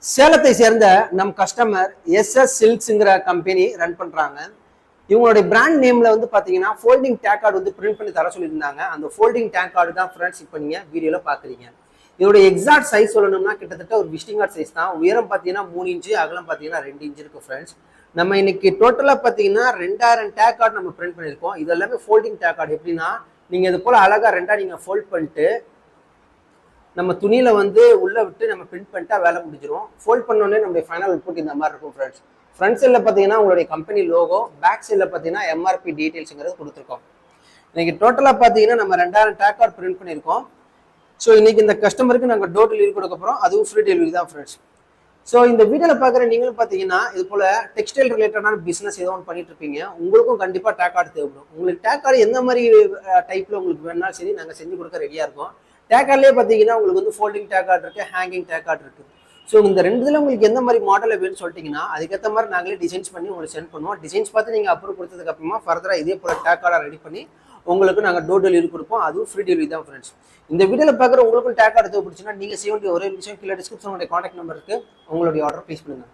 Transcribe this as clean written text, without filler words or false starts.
சேலத்தை சேர்ந்த நம் கஸ்டமர் எஸ்எஸ் சில்க்ஸ்ங்கிற கம்பெனி ரன் பண்றாங்க. இவங்களுடைய பிராண்ட் நேம்ல வந்து பாத்தீங்கன்னா ஃபோல்டிங் டேக் கார்டு வந்து பிரிண்ட் பண்ணி தர சொல்லியிருந்தாங்க. அந்த ஃபோல்டிங் டேக் கார்டு தான் ஃப்ரெண்ட்ஸ் இப்போ நீங்க வீடியோல பாக்குறீங்க. இதோட எக்ஸாக்ட் சைஸ் சொல்லணும்னா கிட்டத்தட்ட ஒரு விசிட்டிங் கார்டு சைஸ் தான். உயரம் பார்த்தீங்கன்னா 3 இன்ச்சு, அகலம் பார்த்தீங்கன்னா 2 இன்ச்சு இருக்கு ஃப்ரெண்ட்ஸ். நம்ம இன்னைக்கு டோட்டலா பார்த்தீங்கன்னா 2000 டேக் கார்டு நம்ம பிரிண்ட் பண்ணியிருக்கோம். இது எல்லாமே ஃபோல்டிங் டேக் கார்டு. எப்படின்னா நீங்க இது போல அழகா ரெண்டா நீங்க ஃபோல்ட் பண்ணிட்டு நம்ம துணியில வந்து உள்ள விட்டு நம்ம பிரிண்ட் பண்ணிட்டா வேலை முடிஞ்சிடும். ஃபோல்ட் பண்ணோடனே நம்மளுடைய ஃபைனல் அவுட்புட் இந்த மாதிரி இருக்கும் ஃப்ரெண்ட்ஸ். ஃப்ரண்ட் சைடில் பார்த்தீங்கன்னா உங்களுடைய கம்பெனி லோகோ, பேக் சைடில் பார்த்தீங்கன்னா எம்ஆர்பி டீடைல்ஸுங்கிறது கொடுத்துருக்கோம். இன்னைக்கு டோட்டலாக பார்த்தீங்கன்னா நம்ம 2000 டேக் கார்டு பிரிண்ட் பண்ணியிருக்கோம். ஸோ இன்னைக்கு இந்த கஸ்டமருக்கு நாங்கள் டோர் டெலிவரி கொடுக்க போகிறோம். அதுவும் ஃப்ரீ டெலிவரி தான் ஃப்ரெண்ட்ஸ். ஸோ இந்த வீடியோவில் பார்க்குற நீங்களும் பார்த்தீங்கன்னா இது போல டெக்ஸ்டைல் ரிலேட்டடான பிஸ்னஸ் ஏதோ ஒன்று பண்ணிட்டு இருப்பீங்க. உங்களுக்கும் கண்டிப்பாக டேக் கார்டு தேவைப்படும். உங்களுக்கு டேக் கார்டு எந்த மாதிரி டைப்பில் உங்களுக்கு வேணாலும் சரி நாங்கள் செஞ்சு கொடுக்க ரெடியாக இருக்கோம். டேக் கார்ட்லேயே பார்த்தீங்கன்னா உங்களுக்கு வந்து ஃபோல்டிங் டேக் கார்டு இருக்குது, ஹேங்கிங் டேக் கார்டு இருக்குது. ஸோ இந்த ரெண்டுல உங்களுக்கு எந்த மாதிரி மாடல் வேணும்னு சொல்லிட்டீங்கன்னா அதுக்கேற்ற மாதிரி நாங்களே டிசைன்ஸ் பண்ணி உங்களுக்கு சென்ட் பண்ணுவோம். டிசைன்ஸ் பார்த்து நீங்கள் அப்ரூவ் கொடுத்ததுக்கு அப்புறமா ஃபர்தராக இதே போல டேக் கார்டாக ரெடி பண்ணி உங்களுக்கு நாங்கள் டோர் டெலிவரி கொடுப்போம். அதுவும் ஃப்ரீ டெலிவரி தான் ஃப்ரெண்ட்ஸ். இந்த வீடியோவில் பார்க்குற உங்களுக்கும் டேக் கார்டு தேவைப்படுச்சுன்னா நீங்கள் செய்ய வேண்டிய ஒரே விஷயம் கீழே டிஸ்கிரிப்ஷன் கான்டாக்ட் நம்பருக்கு உங்களுடைய ஆர்டர் ப்ளேஸ் பண்ணுங்க.